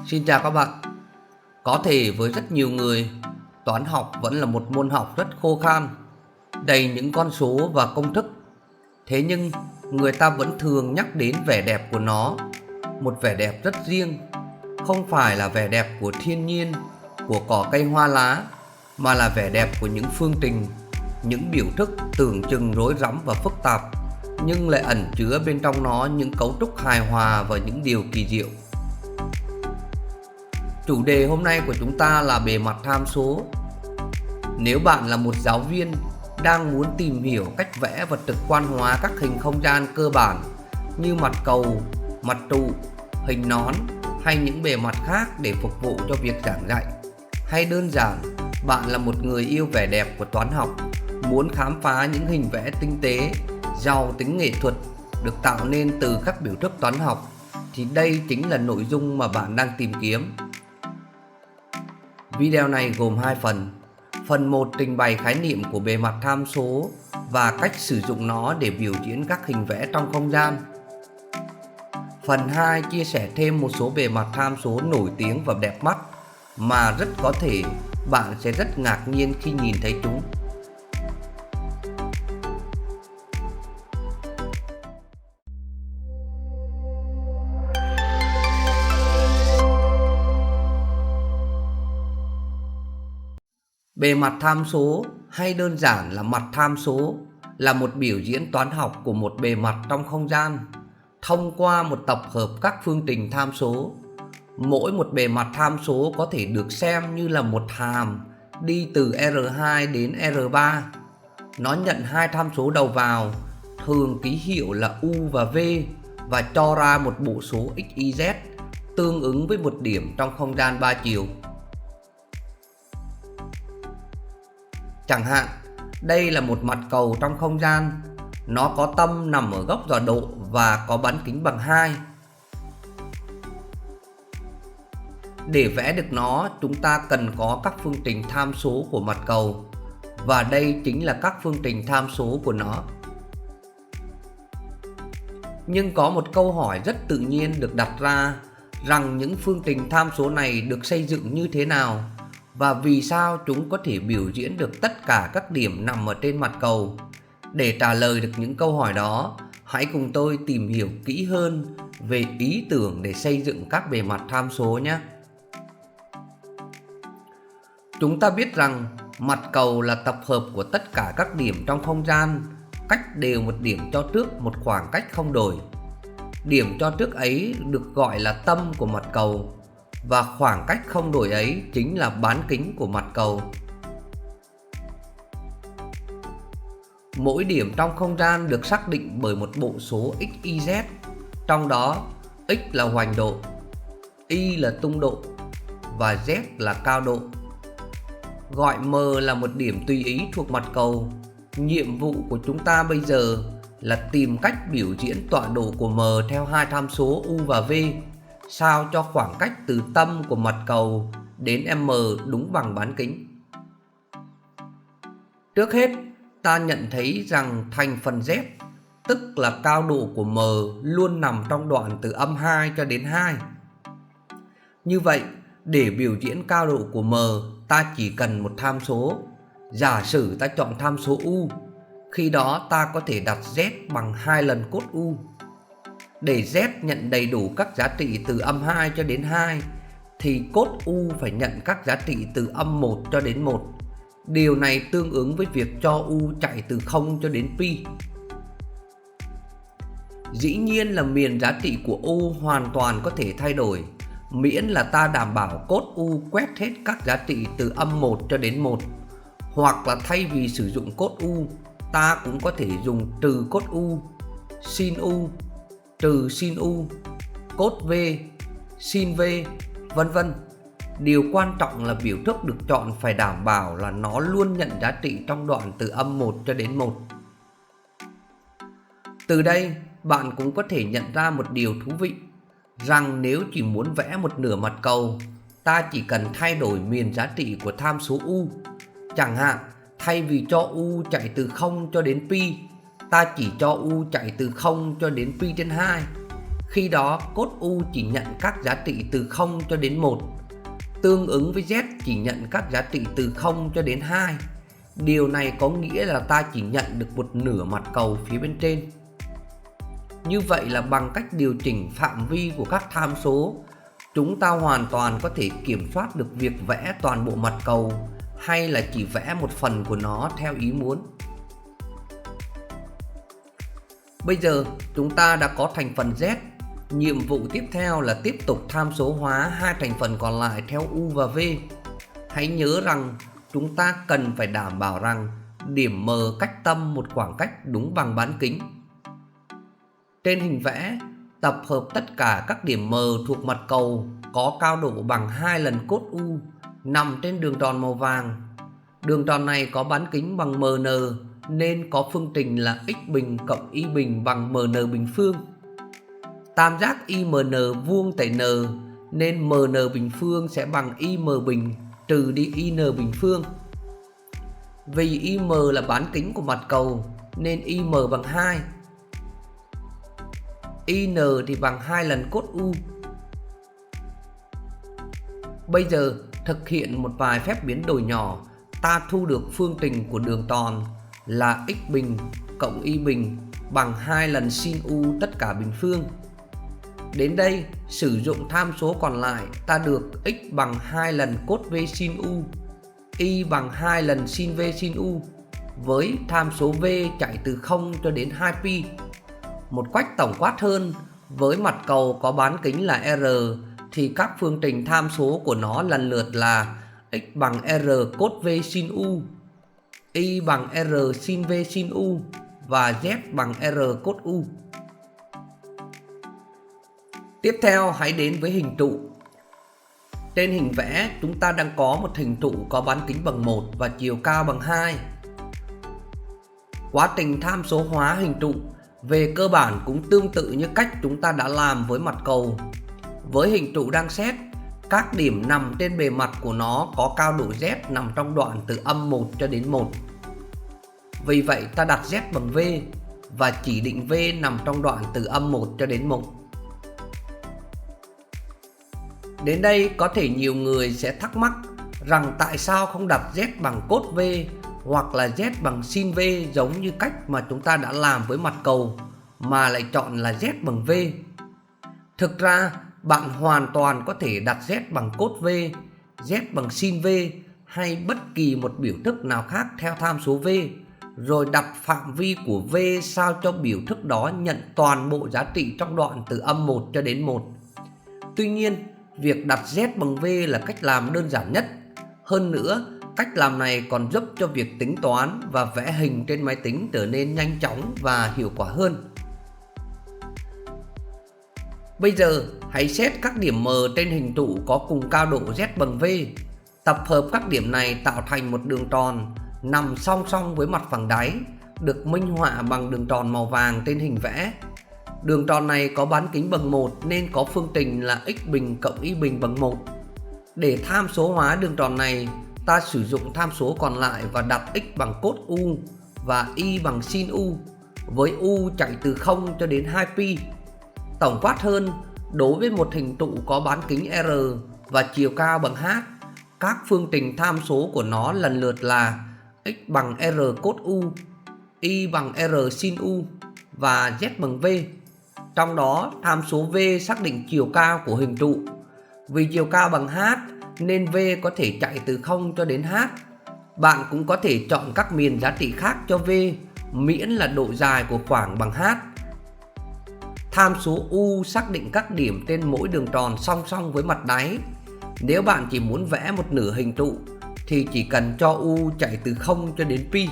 Xin chào các bạn. Có thể với rất nhiều người, toán học vẫn là một môn học rất khô khan, đầy những con số và công thức. Thế nhưng người ta vẫn thường nhắc đến vẻ đẹp của nó, một vẻ đẹp rất riêng, không phải là vẻ đẹp của thiên nhiên, của cỏ cây hoa lá, mà là vẻ đẹp của những phương trình, những biểu thức tưởng chừng rối rắm và phức tạp, nhưng lại ẩn chứa bên trong nó những cấu trúc hài hòa và những điều kỳ diệu. Chủ đề hôm nay của chúng ta là bề mặt tham số. Nếu bạn là một giáo viên đang muốn tìm hiểu cách vẽ và trực quan hóa các hình không gian cơ bản như mặt cầu, mặt trụ, hình nón hay những bề mặt khác để phục vụ cho việc giảng dạy, hay đơn giản bạn là một người yêu vẻ đẹp của toán học, muốn khám phá những hình vẽ tinh tế, giàu tính nghệ thuật được tạo nên từ các biểu thức toán học, thì đây chính là nội dung mà bạn đang tìm kiếm. Video này gồm 2 phần. Phần 1 trình bày khái niệm của bề mặt tham số và cách sử dụng nó để biểu diễn các hình vẽ trong không gian. Phần 2 chia sẻ thêm một số bề mặt tham số nổi tiếng và đẹp mắt mà rất có thể bạn sẽ rất ngạc nhiên khi nhìn thấy chúng. Bề mặt tham số, hay đơn giản là mặt tham số, là một biểu diễn toán học của một bề mặt trong không gian thông qua một tập hợp các phương trình tham số. Mỗi một bề mặt tham số có thể được xem như là một hàm đi từ R2 đến R3. Nó nhận hai tham số đầu vào, thường ký hiệu là U và V, và cho ra một bộ số x, y, z tương ứng với một điểm trong không gian 3 chiều. Chẳng hạn, đây là một mặt cầu trong không gian, nó có tâm nằm ở góc tọa độ và có bán kính bằng 2. Để vẽ được nó, chúng ta cần có các phương trình tham số của mặt cầu, và đây chính là các phương trình tham số của nó. Nhưng có một câu hỏi rất tự nhiên được đặt ra rằng những phương trình tham số này được xây dựng như thế nào, và vì sao chúng có thể biểu diễn được tất cả các điểm nằm ở trên mặt cầu. Để trả lời được những câu hỏi đó, hãy cùng tôi tìm hiểu kỹ hơn về ý tưởng để xây dựng các bề mặt tham số nhé. Chúng ta biết rằng mặt cầu là tập hợp của tất cả các điểm trong không gian, cách đều một điểm cho trước một khoảng cách không đổi. Điểm cho trước ấy được gọi là tâm của mặt cầu, và khoảng cách không đổi ấy chính là bán kính của mặt cầu. Mỗi điểm trong không gian được xác định bởi một bộ số x, y, z, trong đó x là hoành độ, y là tung độ và z là cao độ. Gọi m là một điểm tùy ý thuộc mặt cầu. Nhiệm vụ của chúng ta bây giờ là tìm cách biểu diễn tọa độ của m theo hai tham số u và v, sao cho khoảng cách từ tâm của mặt cầu đến m đúng bằng bán kính. Trước hết, ta nhận thấy rằng thành phần z, tức là cao độ của m, luôn nằm trong đoạn từ -2 cho đến 2. Như vậy, để biểu diễn cao độ của m, ta chỉ cần một tham số. Giả sử ta chọn tham số u, khi đó ta có thể đặt z bằng 2 lần cos u. Để z nhận đầy đủ các giá trị từ -2 cho đến 2, thì cos u phải nhận các giá trị từ -1 cho đến 1. Điều này tương ứng với việc cho u chạy từ 0 cho đến pi. Dĩ nhiên là miền giá trị của u hoàn toàn có thể thay đổi, miễn là ta đảm bảo cos u quét hết các giá trị từ -1 cho đến 1. Hoặc là thay vì sử dụng cos u, ta cũng có thể dùng trừ cos u, sin u, trừ sin u, cos v, sin v, vân vân. Điều quan trọng là biểu thức được chọn phải đảm bảo là nó luôn nhận giá trị trong đoạn từ -1 cho đến 1. Từ đây, bạn cũng có thể nhận ra một điều thú vị, rằng nếu chỉ muốn vẽ một nửa mặt cầu, ta chỉ cần thay đổi miền giá trị của tham số u. Chẳng hạn, thay vì cho u chạy từ 0 cho đến pi, ta chỉ cho u chạy từ 0 cho đến pi trên 2. Khi đó cốt U chỉ nhận các giá trị từ 0 cho đến 1, tương ứng với Z chỉ nhận các giá trị từ 0 cho đến 2. Điều này có nghĩa là ta chỉ nhận được một nửa mặt cầu phía bên trên. Như vậy là bằng cách điều chỉnh phạm vi của các tham số, chúng ta hoàn toàn có thể kiểm soát được việc vẽ toàn bộ mặt cầu hay là chỉ vẽ một phần của nó theo ý muốn. Bây giờ chúng ta đã có thành phần Z. Nhiệm vụ tiếp theo là tiếp tục tham số hóa hai thành phần còn lại theo U và V. Hãy nhớ rằng chúng ta cần phải đảm bảo rằng điểm M cách tâm một khoảng cách đúng bằng bán kính. Trên hình vẽ, tập hợp tất cả các điểm M thuộc mặt cầu có cao độ bằng 2 lần cốt U nằm trên đường tròn màu vàng. Đường tròn này có bán kính bằng MN nên có phương trình là x bình cộng y bình bằng MN bình phương. Tam giác IMN vuông tại N nên MN bình phương sẽ bằng IM bình trừ đi IN bình phương. Vì IM là bán kính của mặt cầu nên IM bằng 2. IN thì bằng 2 lần cốt U. Bây giờ thực hiện một vài phép biến đổi nhỏ, ta thu được phương trình của đường tròn là x bình cộng y bình bằng 2 lần sin U tất cả bình phương. Đến đây, sử dụng tham số còn lại, ta được x bằng 2 lần cốt V sin U, y bằng 2 lần sin V sin U, với tham số V chạy từ 0 cho đến 2pi. Một cách tổng quát hơn, với mặt cầu có bán kính là R thì các phương trình tham số của nó lần lượt là x bằng R cốt V sin U, y bằng R sin V sin U và Z bằng R cốt U. Tiếp theo hãy đến với hình trụ. Trên hình vẽ chúng ta đang có một hình trụ có bán kính bằng 1 và chiều cao bằng 2. Quá trình tham số hóa hình trụ về cơ bản cũng tương tự như cách chúng ta đã làm với mặt cầu. Với hình trụ đang xét, các điểm nằm trên bề mặt của nó có cao độ Z nằm trong đoạn từ âm 1 cho đến 1. Vì vậy ta đặt Z bằng V và chỉ định V nằm trong đoạn từ âm 1 cho đến 1. Đến đây có thể nhiều người sẽ thắc mắc rằng tại sao không đặt Z bằng cốt V hoặc là Z bằng sin V giống như cách mà chúng ta đã làm với mặt cầu mà lại chọn là Z bằng V. Thực ra bạn hoàn toàn có thể đặt Z bằng cốt V, Z bằng sin V hay bất kỳ một biểu thức nào khác theo tham số V, rồi đặt phạm vi của V sao cho biểu thức đó nhận toàn bộ giá trị trong đoạn từ âm 1 cho đến 1. Tuy nhiên, việc đặt Z bằng V là cách làm đơn giản nhất. Hơn nữa, cách làm này còn giúp cho việc tính toán và vẽ hình trên máy tính trở nên nhanh chóng và hiệu quả hơn. Bây giờ, hãy xét các điểm M trên hình trụ có cùng cao độ Z bằng V. Tập hợp các điểm này tạo thành một đường tròn nằm song song với mặt phẳng đáy, được minh họa bằng đường tròn màu vàng trên hình vẽ. Đường tròn này có bán kính bằng 1 nên có phương trình là x bình cộng y bình bằng 1. Để tham số hóa đường tròn này, ta sử dụng tham số còn lại và đặt x bằng cốt U và y bằng sin U, với U chạy từ 0 cho đến 2pi. Tổng quát hơn, đối với một hình trụ có bán kính R và chiều cao bằng H, các phương trình tham số của nó lần lượt là x bằng R cốt U, y bằng R sin U và Z bằng V. Trong đó, tham số V xác định chiều cao của hình trụ. Vì chiều cao bằng H nên V có thể chạy từ 0 cho đến H. Bạn cũng có thể chọn các miền giá trị khác cho V, miễn là độ dài của khoảng bằng H. Tham số U xác định các điểm trên mỗi đường tròn song song với mặt đáy. Nếu bạn chỉ muốn vẽ một nửa hình trụ thì chỉ cần cho U chạy từ 0 cho đến pi.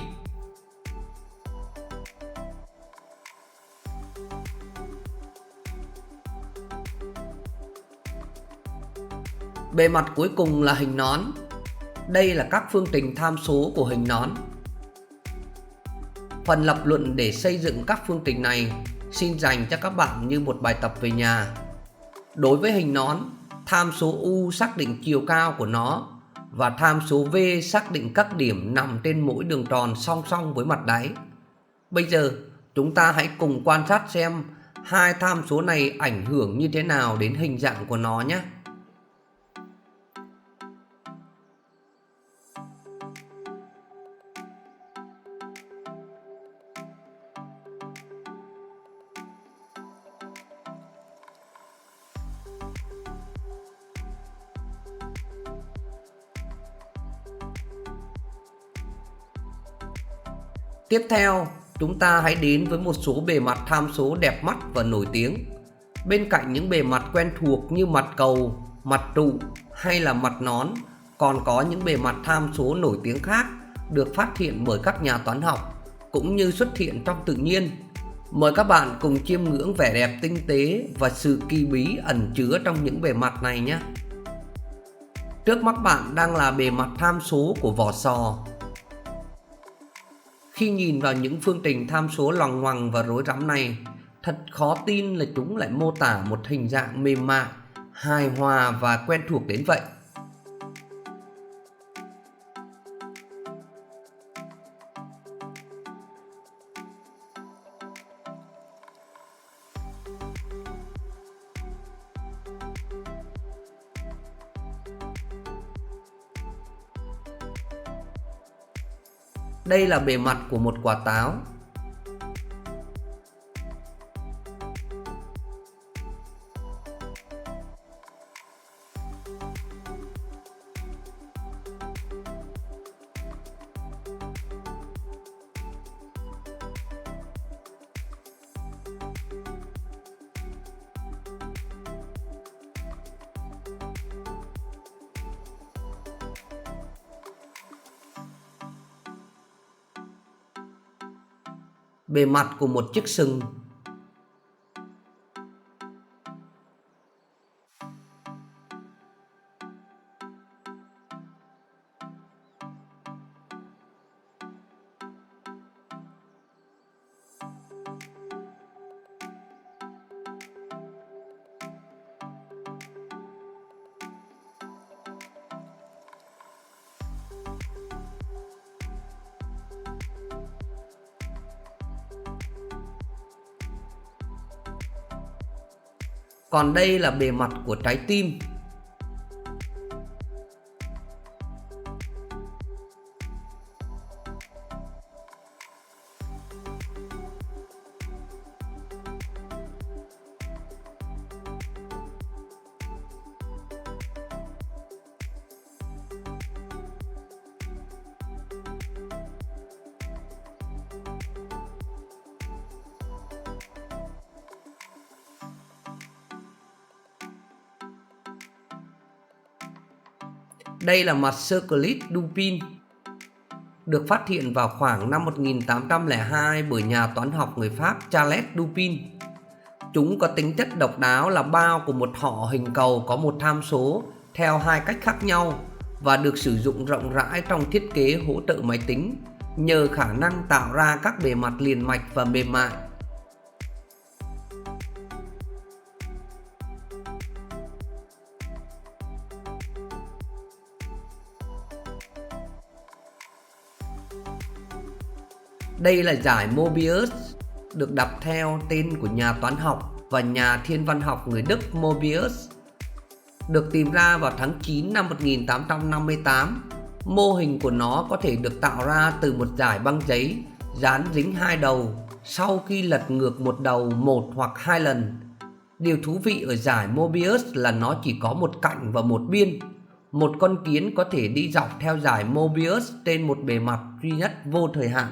Bề mặt cuối cùng là hình nón. Đây là các phương trình tham số của hình nón. Phần lập luận để xây dựng các phương trình này xin dành cho các bạn như một bài tập về nhà. Đối với hình nón, tham số U xác định chiều cao của nó và tham số V xác định các điểm nằm trên mỗi đường tròn song song với mặt đáy. Bây giờ chúng ta hãy cùng quan sát xem hai tham số này ảnh hưởng như thế nào đến hình dạng của nó nhé. Tiếp theo, chúng ta hãy đến với một số bề mặt tham số đẹp mắt và nổi tiếng. Bên cạnh những bề mặt quen thuộc như mặt cầu, mặt trụ hay là mặt nón, còn có những bề mặt tham số nổi tiếng khác được phát hiện bởi các nhà toán học cũng như xuất hiện trong tự nhiên. Mời các bạn cùng chiêm ngưỡng vẻ đẹp tinh tế và sự kỳ bí ẩn chứa trong những bề mặt này nhé. Trước mắt bạn đang là bề mặt tham số của vỏ sò. Khi nhìn vào những phương trình tham số loằng ngoằng và rối rắm này, thật khó tin là chúng lại mô tả một hình dạng mềm mại, hài hòa và quen thuộc đến vậy. Đây là bề mặt của một quả táo. Bề mặt của một chiếc sừng. Còn đây là bề mặt của trái tim. Đây là mặt Circlet Dupin, được phát hiện vào khoảng năm 1802 bởi nhà toán học người Pháp Charles Dupin. Chúng có tính chất độc đáo là bao của một họ hình cầu có một tham số theo hai cách khác nhau và được sử dụng rộng rãi trong thiết kế hỗ trợ máy tính nhờ khả năng tạo ra các bề mặt liền mạch và mềm mại. Đây là dải Mobius, được đặt theo tên của nhà toán học và nhà thiên văn học người Đức Mobius. Được tìm ra vào tháng 9 năm 1858, mô hình của nó có thể được tạo ra từ một dải băng giấy dán dính hai đầu sau khi lật ngược một đầu một hoặc hai lần. Điều thú vị ở dải Mobius là nó chỉ có một cạnh và một biên. Một con kiến có thể đi dọc theo dải Mobius trên một bề mặt duy nhất vô thời hạn.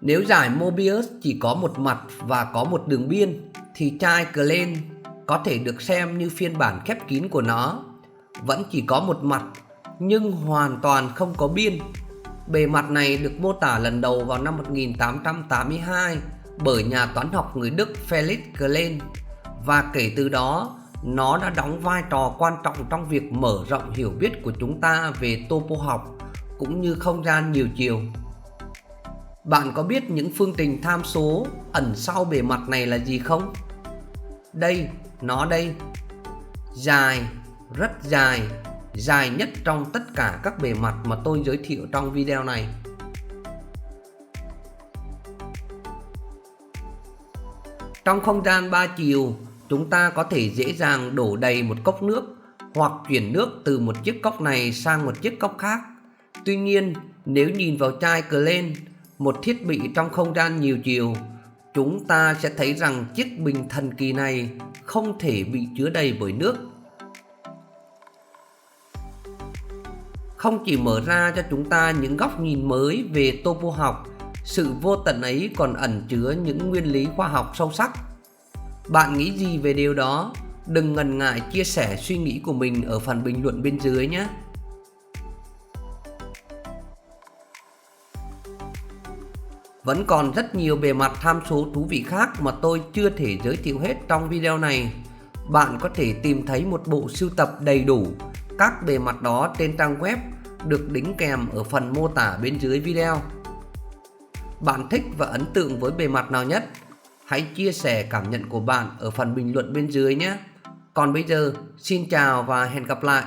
Nếu dải Mobius chỉ có một mặt và có một đường biên thì chai Klein có thể được xem như phiên bản khép kín của nó, vẫn chỉ có một mặt nhưng hoàn toàn không có biên. Bề mặt này được mô tả lần đầu vào năm 1882 bởi nhà toán học người Đức Felix Klein, và kể từ đó nó đã đóng vai trò quan trọng trong việc mở rộng hiểu biết của chúng ta về topo học cũng như không gian nhiều chiều. Bạn có biết những phương trình tham số ẩn sau bề mặt này là gì không? Đây, nó đây. Dài, rất dài, dài nhất trong tất cả các bề mặt mà tôi giới thiệu trong video này. Trong không gian 3 chiều, chúng ta có thể dễ dàng đổ đầy một cốc nước hoặc chuyển nước từ một chiếc cốc này sang một chiếc cốc khác. Tuy nhiên, nếu nhìn vào chai Klein, một thiết bị trong không gian nhiều chiều, chúng ta sẽ thấy rằng chiếc bình thần kỳ này không thể bị chứa đầy bởi nước. Không chỉ mở ra cho chúng ta những góc nhìn mới về topo học, sự vô tận ấy còn ẩn chứa những nguyên lý khoa học sâu sắc. Bạn nghĩ gì về điều đó? Đừng ngần ngại chia sẻ suy nghĩ của mình ở phần bình luận bên dưới nhé. Vẫn còn rất nhiều bề mặt tham số thú vị khác mà tôi chưa thể giới thiệu hết trong video này. Bạn có thể tìm thấy một bộ sưu tập đầy đủ các bề mặt đó trên trang web được đính kèm ở phần mô tả bên dưới video. Bạn thích và ấn tượng với bề mặt nào nhất? Hãy chia sẻ cảm nhận của bạn ở phần bình luận bên dưới nhé. Còn bây giờ, xin chào và hẹn gặp lại.